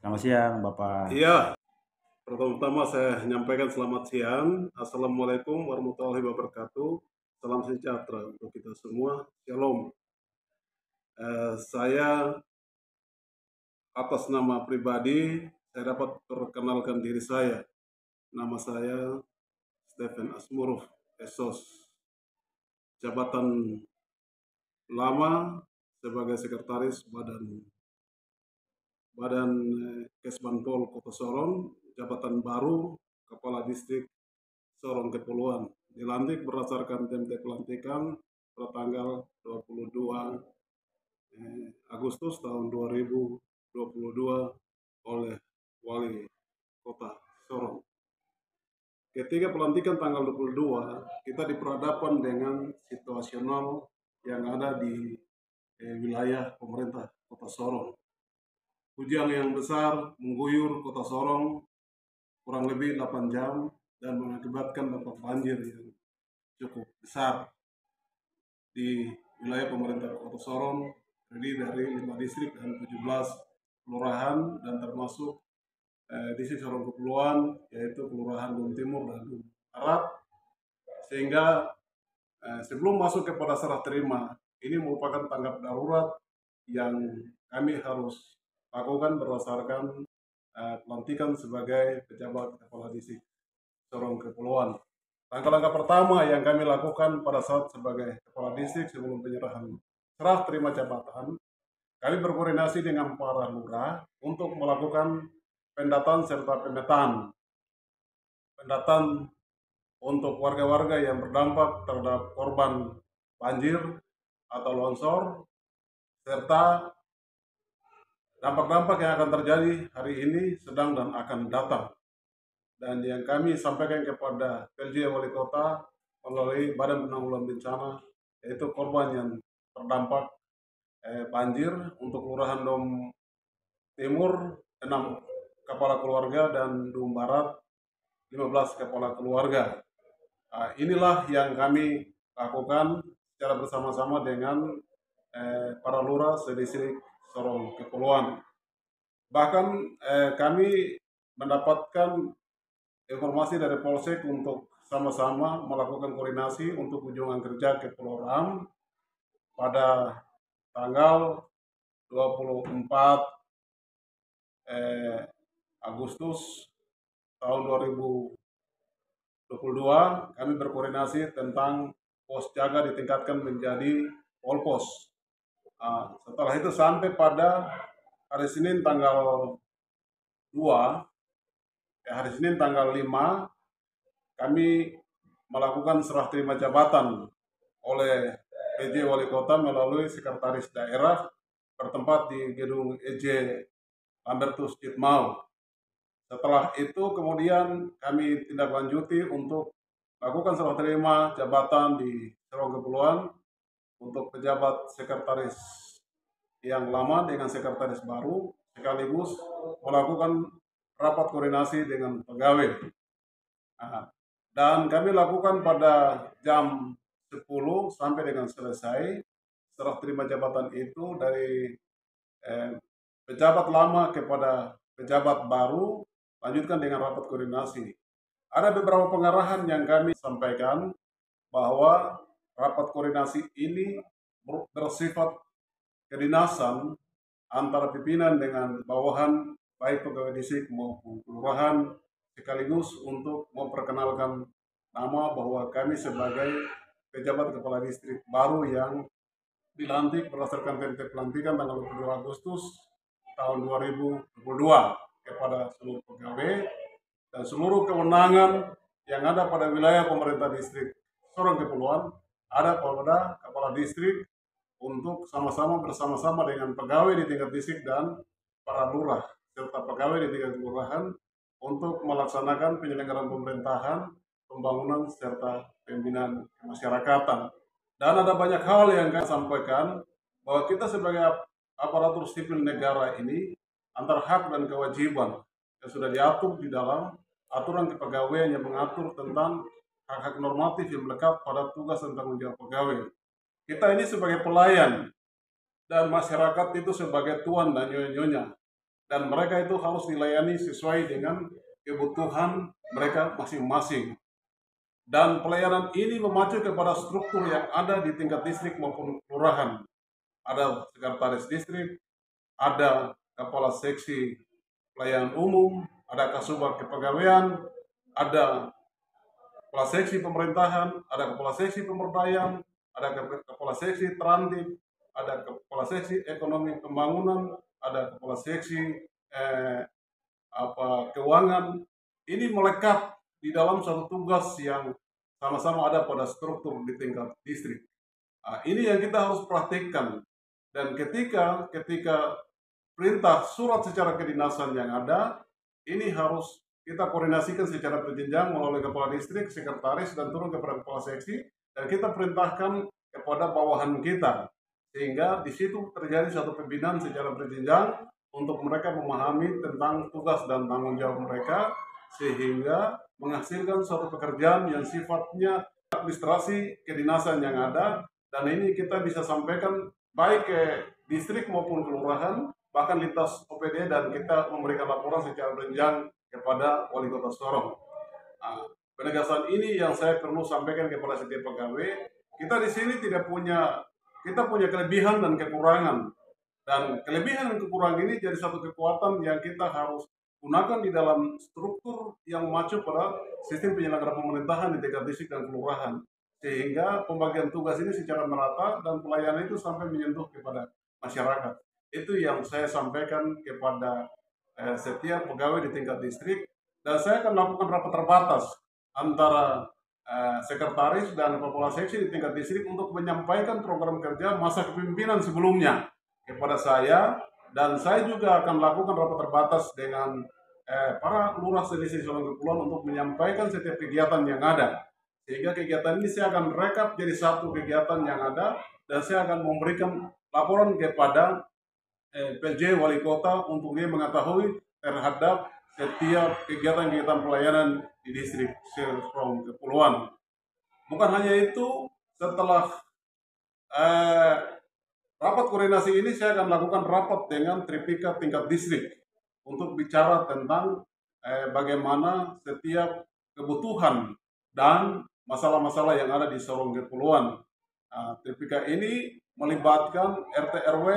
Selamat siang, Bapak. Iya, pertama-tama saya menyampaikan selamat siang. Assalamualaikum warahmatullahi wabarakatuh. Salam sejahtera untuk kita semua. Shalom. Saya atas nama pribadi, saya dapat perkenalkan diri saya. Nama saya Stephen Asmuruf, Esos. Jabatan lama sebagai sekretaris Badan Badan Kesbanpol Kota Sorong, jabatan baru Kepala Distrik Sorong Kepulauan, dilantik berdasarkan template pelantikan pada tanggal 22 Agustus tahun 2022 oleh Wali Kota Sorong. Ketika pelantikan tanggal 22, kita diperhadapkan dengan situasional yang ada di wilayah pemerintah Kota Sorong. Hujan yang besar mengguyur Kota Sorong kurang lebih 8 jam dan mengakibatkan dampak banjir yang cukup besar di wilayah pemerintah Kota Sorong, terdiri dari 5 distrik dan 17 kelurahan, dan termasuk distrik Sorong Kepulauan, yaitu kelurahan Dum Timur dan Dum Barat. Sehingga sebelum masuk kepada serah terima, ini merupakan tanggap darurat yang kami harus lakukan berdasarkan pelantikan sebagai pejabat kepala distrik Sorong Kepulauan. Langkah-langkah pertama yang kami lakukan pada saat sebagai kepala distrik sebelum penyerahan serah terima jabatan, kami berkoordinasi dengan para lurah untuk melakukan pendataan serta pemetaan. Pendataan untuk warga-warga yang berdampak terhadap korban banjir atau longsor, serta dampak-dampak yang akan terjadi hari ini, sedang, dan akan datang. Dan yang kami sampaikan kepada PLJ Wali Kota melalui Badan Penanggulangan Bencana, yaitu korban yang terdampak banjir untuk Kelurahan Dom Timur 6 kepala keluarga dan Dom Barat 15 kepala keluarga. Inilah yang kami lakukan secara bersama-sama dengan para lurah sedistrik Sorong Kepulauan. Bahkan kami mendapatkan informasi dari Polsek untuk sama-sama melakukan koordinasi untuk kunjungan kerja ke Pulau Ram pada tanggal 24 Agustus tahun 2022. Kami berkoordinasi tentang pos jaga ditingkatkan menjadi polpos. Setelah itu sampai pada hari Senin tanggal 2, hari Senin tanggal 5, kami melakukan serah terima jabatan oleh PJ Wali Kota melalui sekretaris daerah bertempat di gedung EJ Lambertus Jitmau. Setelah itu kemudian kami tindak lanjuti untuk lakukan serah terima jabatan di Sorong Kepulauan untuk pejabat sekretaris yang lama dengan sekretaris baru, sekaligus melakukan rapat koordinasi dengan pegawai. Dan kami lakukan pada jam 10 sampai dengan selesai serah terima jabatan itu dari pejabat lama kepada pejabat baru, lanjutkan dengan rapat koordinasi. Ada beberapa pengarahan yang kami sampaikan bahwa rapat koordinasi ini bersifat kedinasan antara pimpinan dengan bawahan, baik pegawai distrik maupun kelurahan, sekaligus untuk memperkenalkan nama bahwa kami sebagai pejabat kepala distrik baru yang dilantik berdasarkan template pelantikan tanggal 22 Agustus tahun 2022 kepada seluruh pegawai dan seluruh kewenangan yang ada pada wilayah pemerintah distrik Sorong Kepulauan ada pada kepala distrik untuk bersama-sama dengan pegawai di tingkat distrik dan para lurah serta pegawai di tingkat kelurahan untuk melaksanakan penyelenggaraan pemerintahan, pembangunan, serta pembinaan kemasyarakatan. Dan ada banyak hal yang kami sampaikan bahwa kita sebagai aparatur sipil negara ini antara hak dan kewajiban yang sudah diatur di dalam aturan kepegawaian yang mengatur tentang hak-hak normatif yang melekat pada tugas dan tanggung jawab pegawai. Kita ini sebagai pelayan dan masyarakat itu sebagai tuan dan nyonya-nyonya. dan mereka itu harus dilayani sesuai dengan kebutuhan mereka masing-masing. Dan pelayanan ini memacu kepada struktur yang ada di tingkat distrik maupun kelurahan. Ada sekretaris distrik, ada kepala seksi pelayanan umum, ada kasubag kepegawaian, ada kepala seksi pemerintahan, ada kepala seksi pemberdayaan, ada kepala seksi transit, ada kepala seksi ekonomi pembangunan, ada kepala seksi eh, keuangan. Ini melekat di dalam satu tugas yang sama-sama ada pada struktur di tingkat distrik. Nah, ini yang kita harus praktikkan. Dan ketika perintah surat secara kedinasan yang ada, ini harus kita koordinasikan secara berjenjang melalui kepala distrik, sekretaris, dan turun kepada kepala seksi, dan kita perintahkan kepada bawahan kita. Sehingga di situ terjadi satu pembinaan secara berjenjang untuk mereka memahami tentang tugas dan tanggung jawab mereka, sehingga menghasilkan suatu pekerjaan yang sifatnya administrasi kedinasan yang ada, dan ini kita bisa sampaikan baik ke distrik maupun kelurahan, bahkan lintas OPD, dan kita memberikan laporan secara berjenjang kepada Wali Kota Sorong. Nah, penegasan ini yang saya perlu sampaikan kepada setiap pegawai. Kita di sini kita punya kelebihan dan kekurangan. Dan kelebihan dan kekurangan ini jadi satu kekuatan yang kita harus gunakan di dalam struktur yang mengacu pada sistem penyelenggara pemerintahan di tingkat distrik dan kelurahan. Sehingga pembagian tugas ini secara merata dan pelayanan itu sampai menyentuh kepada masyarakat. Itu yang saya sampaikan kepada setiap pegawai di tingkat distrik, dan saya akan lakukan rapat terbatas antara sekretaris dan kepala seksi di tingkat distrik untuk menyampaikan program kerja masa kepemimpinan sebelumnya kepada saya, dan saya juga akan lakukan rapat terbatas dengan para lurah selisih Sorong Kepulauan untuk menyampaikan setiap kegiatan yang ada, sehingga kegiatan ini saya akan rekap jadi satu kegiatan yang ada, dan saya akan memberikan laporan kepada PJ Wali Kota untuk dia mengetahui terhadap setiap kegiatan-kegiatan pelayanan di distrik Sorong Kepulauan. Bukan hanya itu, setelah rapat koordinasi ini saya akan lakukan rapat dengan Tripika tingkat distrik untuk bicara tentang bagaimana setiap kebutuhan dan masalah-masalah yang ada di Sorong Kepulauan. Tripika ini melibatkan RT RW,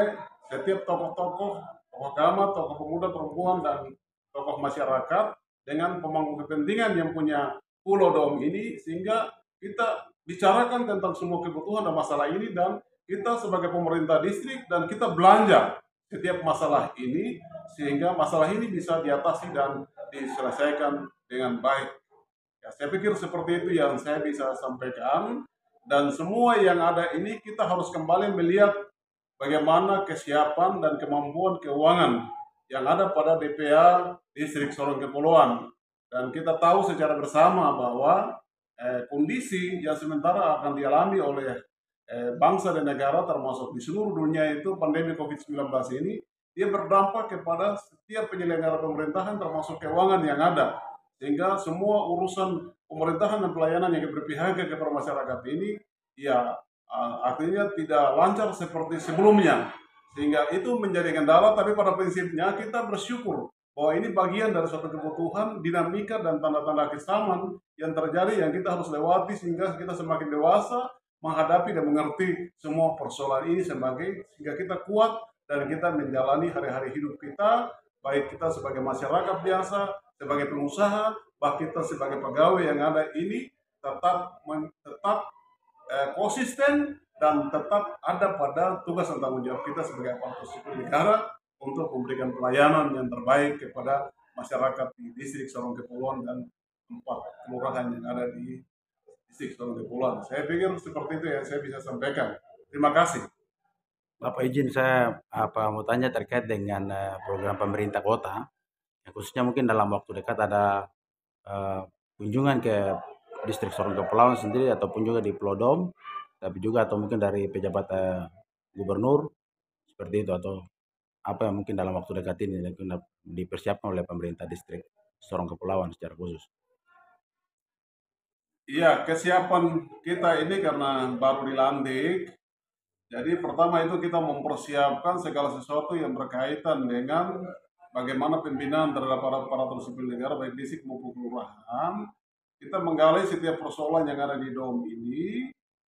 setiap tokoh-tokoh, tokoh agama, tokoh pemuda, perempuan, dan tokoh masyarakat dengan pemangku kepentingan yang punya Pulau Dom ini, sehingga kita bicarakan tentang semua kebutuhan dan masalah ini, dan kita sebagai pemerintah distrik dan kita belanja setiap masalah ini sehingga masalah ini bisa diatasi dan diselesaikan dengan baik. Ya, saya pikir seperti itu yang saya bisa sampaikan, dan semua yang ada ini kita harus kembali melihat bagaimana kesiapan dan kemampuan keuangan yang ada pada DPA Distrik Sorong Kepulauan, dan kita tahu secara bersama bahwa kondisi yang sementara akan dialami oleh bangsa dan negara termasuk di seluruh dunia itu pandemi COVID-19 ini, dia berdampak kepada setiap penyelenggara pemerintahan termasuk keuangan yang ada, sehingga semua urusan pemerintahan dan pelayanan yang berpihak kepada masyarakat ini ya artinya tidak lancar seperti sebelumnya, sehingga itu menjadi kendala. Tapi pada prinsipnya kita bersyukur bahwa ini bagian dari suatu kebutuhan, dinamika, dan tanda-tanda kesamaan yang terjadi yang kita harus lewati sehingga kita semakin dewasa menghadapi dan mengerti semua persoalan ini sehingga kita kuat dan kita menjalani hari-hari hidup kita, baik kita sebagai masyarakat biasa, sebagai pengusaha, bahkan kita sebagai pegawai yang ada ini tetap konsisten dan tetap ada pada tugas dan tanggung jawab kita sebagai aparatur sipil negara untuk memberikan pelayanan yang terbaik kepada masyarakat di distrik Sorong Kepulauan dan 4 kelurahan yang ada di distrik Sorong Kepulauan. Saya pikir seperti itu yang saya bisa sampaikan. Terima kasih. Bapak izin saya mau tanya terkait dengan program pemerintah kota, yang khususnya mungkin dalam waktu dekat ada kunjungan ke distrik Sorong Kepulauan sendiri ataupun juga di Pulau Dom, tapi juga atau mungkin dari pejabat gubernur seperti itu, atau apa yang mungkin dalam waktu dekat ini dipersiapkan oleh pemerintah distrik Sorong Kepulauan secara khusus. Iya, kesiapan kita ini karena baru dilantik, jadi pertama itu kita mempersiapkan segala sesuatu yang berkaitan dengan bagaimana pembinaan terhadap para aparatur sipil negara baik distrik maupun kelurahan. Kita menggali setiap persoalan yang ada di DOM ini.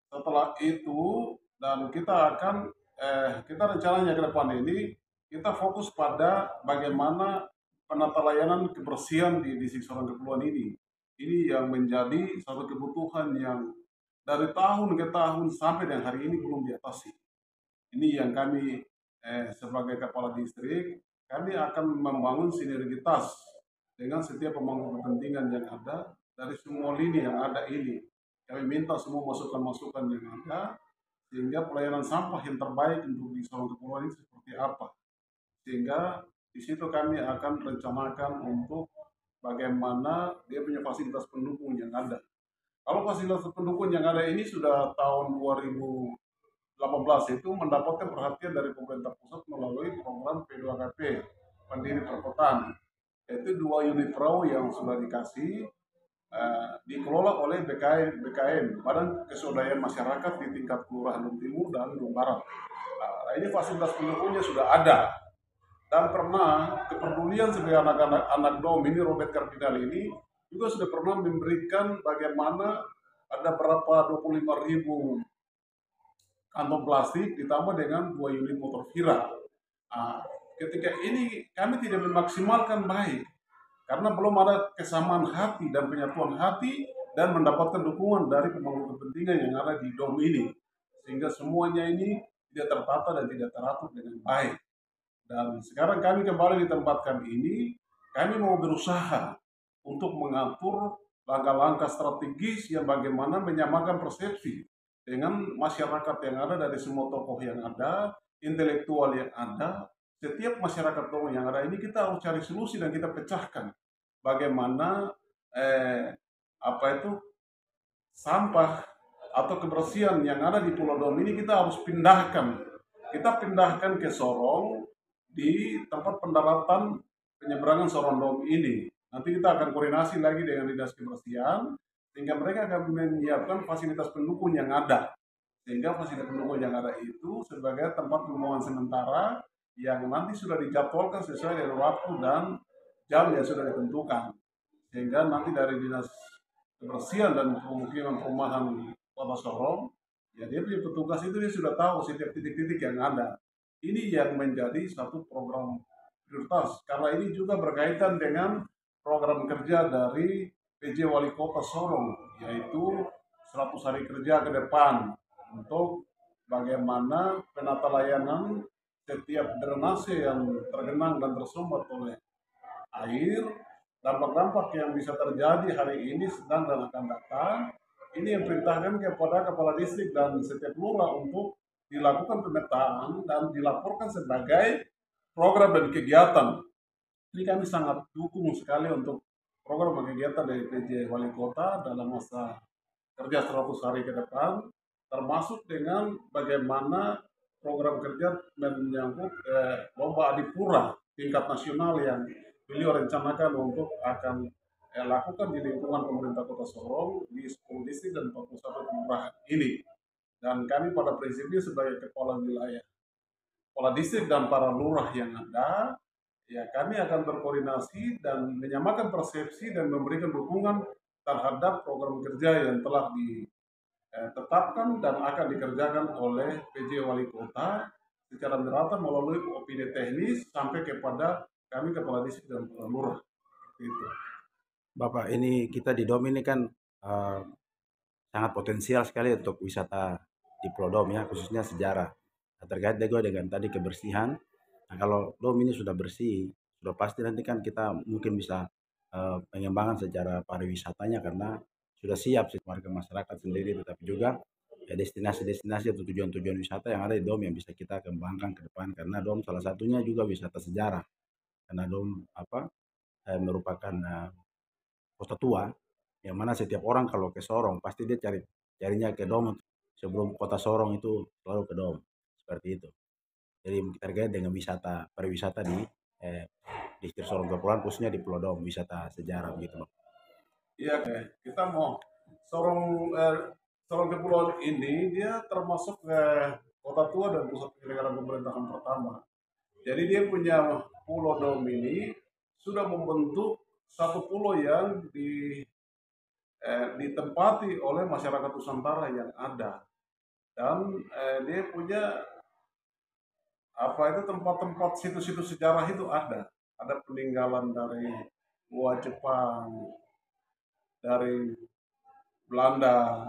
Setelah itu dan kita akan kita rencananya ke depan ini kita fokus pada bagaimana penata layanan kebersihan di distrik Sorong Kepulauan ini. Ini yang menjadi satu kebutuhan yang dari tahun ke tahun sampai dengan hari ini belum diatasi. Ini yang kami sebagai kepala distrik, kami akan membangun sinergitas dengan setiap pemangku kepentingan yang ada dari semua lini yang ada ini. Kami minta semua masukan-masukan yang ada, sehingga pelayanan sampah yang terbaik untuk di Sorong Kepulauan ini seperti apa. Sehingga di situ kami akan rencanakan untuk bagaimana dia punya fasilitas pendukung yang ada. Kalau fasilitas pendukung yang ada ini sudah tahun 2018 itu mendapatkan perhatian dari pemerintah pusat melalui program P2KP, Pendiri Perkotaan. Itu 2 unit perahu yang sudah dikasih dikelola oleh BKM, Badan Keswadayaan Masyarakat di tingkat Kelurahan Dom Timur dan Dom Barat. Nah, ini fasilitas pendukungnya sudah ada. Dan pernah kepedulian sebagai anak-anak Dom ini, Robert Kardinal ini, juga sudah pernah memberikan bagaimana ada berapa 25.000 kantong plastik ditambah dengan 2 unit motor viral. Nah, ketika ini kami tidak memaksimalkan baik karena belum ada kesamaan hati dan penyatuan hati dan mendapatkan dukungan dari pemangku kepentingan yang ada di DOM ini, sehingga semuanya ini tidak tertata dan tidak teratur dengan baik. Dan sekarang kami kembali di tempat kami ini, kami mau berusaha untuk mengatur langkah-langkah strategis yang bagaimana menyamakan persepsi dengan masyarakat yang ada dari semua tokoh yang ada, intelektual yang ada. Setiap masyarakat tokoh yang ada ini kita harus cari solusi dan kita pecahkan bagaimana sampah atau kebersihan yang ada di Pulau Dom ini kita harus pindahkan. Kita pindahkan ke Sorong di tempat pendaratan penyeberangan Sorong Dom ini. Nanti kita akan koordinasi lagi dengan Dinas Kebersihan sehingga mereka akan menyiapkan fasilitas pendukung yang ada. Sehingga fasilitas pendukung yang ada itu sebagai tempat pembuangan sementara yang nanti sudah dijadwalkan sesuai dengan waktu dan jam yang sudah ditentukan. Sehingga nanti dari Dinas Kebersihan dan Pemukiman Perumahan Kota Sorong, ya dia punya petugas itu dia sudah tahu setiap titik-titik yang ada. Ini yang menjadi satu program prioritas karena ini juga berkaitan dengan program kerja dari PJ Wali Kota Sorong, yaitu 100 hari kerja ke depan untuk bagaimana penata layanan setiap drainase yang tergenang dan tersumbat oleh air, dampak-dampak yang bisa terjadi hari ini sedang dan akan datang. Ini yang perintahkan kepada kepala distrik dan setiap lurah untuk dilakukan pemetaan dan dilaporkan sebagai program dan kegiatan. Ini kami sangat dukung sekali untuk program dan kegiatan dari PJ Wali Kota dalam masa kerja 100 hari ke depan, termasuk dengan bagaimana program kerja menyangkut lomba adipura tingkat nasional yang beliau rencanakan untuk akan lakukan di lingkungan pemerintah Kota Sorong di 10 distrik dan 41 kelurahan ini. Dan kami pada prinsipnya sebagai kepala wilayah, kepala distrik dan para lurah yang ada, ya kami akan berkoordinasi dan menyamakan persepsi dan memberikan dukungan terhadap program kerja yang telah ditetapkan dan akan dikerjakan oleh PJ Wali Kota secara merata melalui opini teknis sampai kepada kami kepala distrik dan kepala lurah. Gitu. Bapak, ini kita di DOM ini kan sangat potensial sekali untuk wisata di Pulau Dom ya, khususnya sejarah. Nah, terkait juga dengan tadi kebersihan. Nah, kalau Dom ini sudah bersih, sudah pasti nanti kan kita mungkin bisa pengembangan secara pariwisatanya karena sudah siap sih warga masyarakat sendiri, tetapi juga ya destinasi-destinasi atau tujuan-tujuan wisata yang ada di Dom yang bisa kita kembangkan ke depan karena Dom salah satunya juga wisata sejarah. Karena Dom merupakan kota tua yang mana setiap orang kalau ke Sorong pasti dia carinya ke Dom sebelum kota Sorong itu selalu ke Dom seperti itu. Jadi terkait dengan wisata pariwisata di distrik Sorong Kepulauan khususnya di Pulau Dom wisata sejarah begitu. Iya, kita mau Sorong Kepulauan ini dia termasuk kota tua dan pusat penyelenggaraan pemerintahan pertama. Jadi dia punya Pulau Dom ini sudah membentuk satu pulau yang ditempati oleh masyarakat Nusantara yang ada, dan dia punya apa itu tempat-tempat situs-situs sejarah itu ada peninggalan dari gua Jepang, dari Belanda,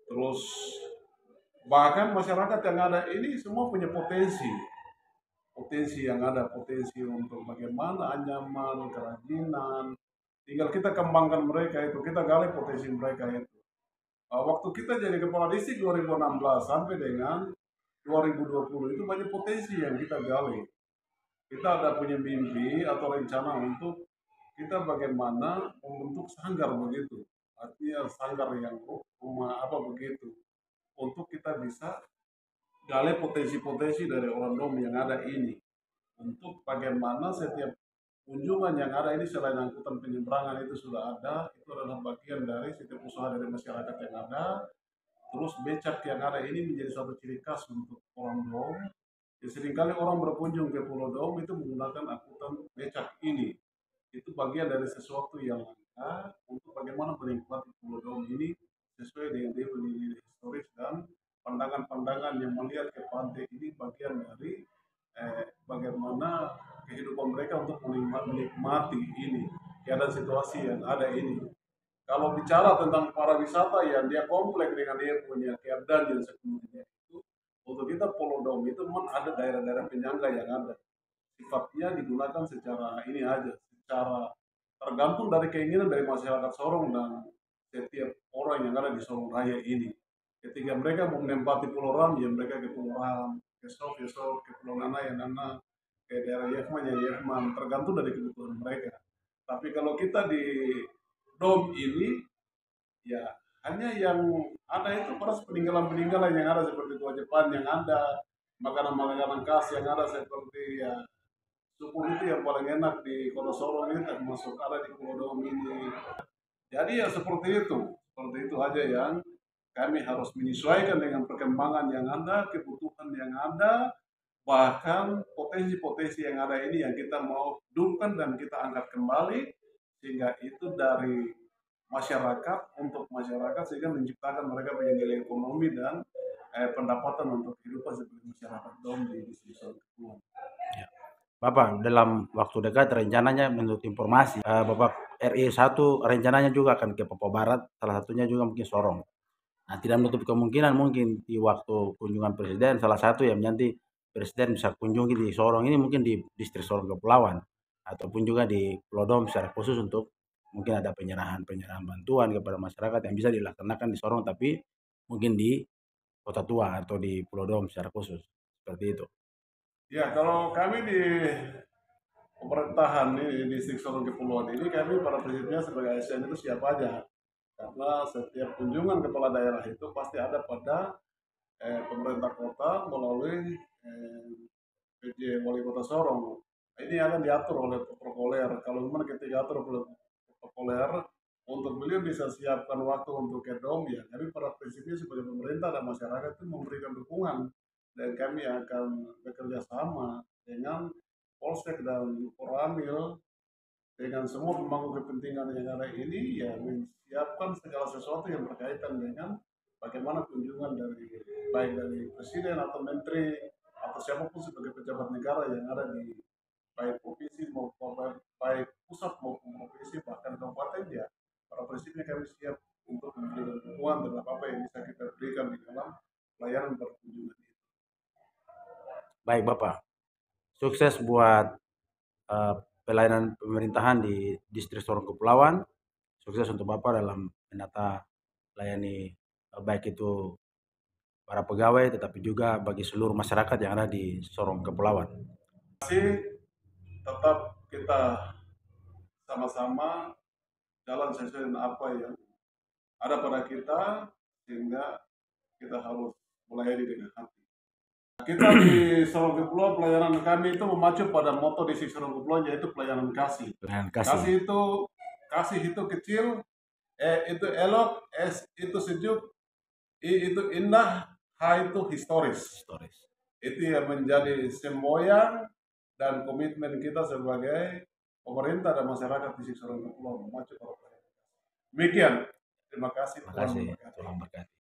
terus bahkan masyarakat yang ada ini semua punya potensi potensi yang ada, potensi untuk bagaimana anyaman, kerajinan, tinggal kita kembangkan mereka itu, kita gali potensi mereka itu. Waktu kita jadi kepala distrik 2016 sampai dengan 2020 itu banyak potensi yang kita gali. Kita ada punya mimpi atau rencana untuk kita bagaimana membentuk sanggar begitu. Artinya sanggar yang rumah apa begitu. Untuk kita bisa gali potensi-potensi dari orang dom yang ada ini. Untuk bagaimana setiap kunjungan yang ada ini selain angkutan penyeberangan itu sudah ada, itu adalah bagian dari setiap usaha dari masyarakat yang ada. Terus becak yang ada ini menjadi satu ciri khas untuk orang Dom. Ya, seringkali orang berkunjung ke Pulau Dom itu menggunakan angkutan becak ini. Itu bagian dari sesuatu yang langka untuk bagaimana menikmati Pulau Dom ini sesuai dengan dia nilai historis dan pandangan-pandangan yang melihat ke pantai ini bagian dari bagaimana kehidupan mereka untuk menikmati ini keadaan situasi yang ada ini. Kalau bicara tentang para wisata yang dia kompleks dengan dia punya keadaan yang sepenuhnya itu, untuk kita Pulau Dom itu memang ada daerah-daerah penyangga yang ada. Sifatnya digunakan secara ini aja, secara tergantung dari keinginan dari masyarakat Sorong dan setiap orang yang ada di Sorong Raya ini. Ketika mereka mau menempati Pulau Ram, ya mereka ke Pulau Ram, ke Sof, ya Sof, ke Pulau Nana, ya Nana, ke daerah Yefman, ya Yefman, tergantung dari kebutuhan mereka. Tapi kalau kita di Dom ini, ya hanya yang ada itu pada peninggalan-peninggalan yang ada seperti tua Jepang yang ada, makanan-makanan khas yang ada seperti ya suku itu yang paling enak di Kota Sorong ini termasuk ada di Pulau Dom ini. Jadi ya seperti itu aja yang kami harus menyesuaikan dengan perkembangan yang ada, kebutuhan yang ada, bahkan potensi-potensi yang ada ini yang kita mau hidupkan dan kita angkat kembali sehingga itu dari masyarakat untuk masyarakat sehingga menciptakan mereka punya nilai ekonomi dan pendapatan untuk kehidupan seperti masyarakat dom di sisi kepulauan. Ya. Bapak, dalam waktu dekat rencananya menurut informasi, Bapak RI 1 rencananya juga akan ke Papua Barat, salah satunya juga mungkin Sorong. Nah, tidak menutup kemungkinan mungkin di waktu kunjungan presiden salah satu yang nanti presiden bisa kunjungi di Sorong ini mungkin di distrik Sorong Kepulauan ataupun juga di Pulau Dom secara khusus untuk mungkin ada penyerahan bantuan kepada masyarakat yang bisa dilaksanakan di Sorong tapi mungkin di Kota Tua atau di Pulau Dom secara khusus seperti itu. Ya, kalau kami di pemerintahan ini di distrik Sorong Kepulauan ini kami para prinsipnya sebagai ASN itu siap aja karena setiap kunjungan kepala daerah itu pasti ada pada pemerintah kota melalui PJ Wali Kota Sorong. Ini akan diatur oleh protokoler. Kalau memang ketika diatur oleh protokoler, untuk beliau bisa siapkan waktu untuk ke dom ya. Kami pada prinsipnya sebagai pemerintah dan masyarakat itu memberikan dukungan dan kami akan bekerja sama dengan Polsek dan Koramil dengan semua pemangku kepentingan yang ada ini ya menyiapkan segala sesuatu yang berkaitan dengan bagaimana kunjungan dari baik dari presiden atau menteri atau siapapun sebagai pejabat negara yang ada di baik provinsi maupun baik pusat maupun provinsi bahkan kabupaten ya para prinsipnya kami siap untuk memberikan dukungan terhadap apa yang bisa kita berikan di dalam pelayanan berkunjungan itu. Baik Bapak, sukses buat eh, pelayanan pemerintahan di distrik Sorong Kepulauan. Sukses untuk Bapak dalam menata layani baik itu para pegawai tetapi juga bagi seluruh masyarakat yang ada di Sorong Kepulauan. Masih tetap kita sama-sama jalan sesuai dengan apa yang ada pada kita sehingga kita harus melayani dengan hati. Kita di Sorong Kepulauan pelayanan kami itu memacu pada moto di Sorong Kepulauan yaitu pelayanan kasih. Dengan Kasih kasih. itu kecil, itu elok, S itu sejuk, I itu indah, H itu historis. Historis. Itu yang menjadi semboyan dan komitmen kita sebagai pemerintah dan masyarakat di Sorong Kepulauan memacu para pelayan. Demikian. Terima kasih. Terima Tuhan kasih. memberkati. Tuhan berkati.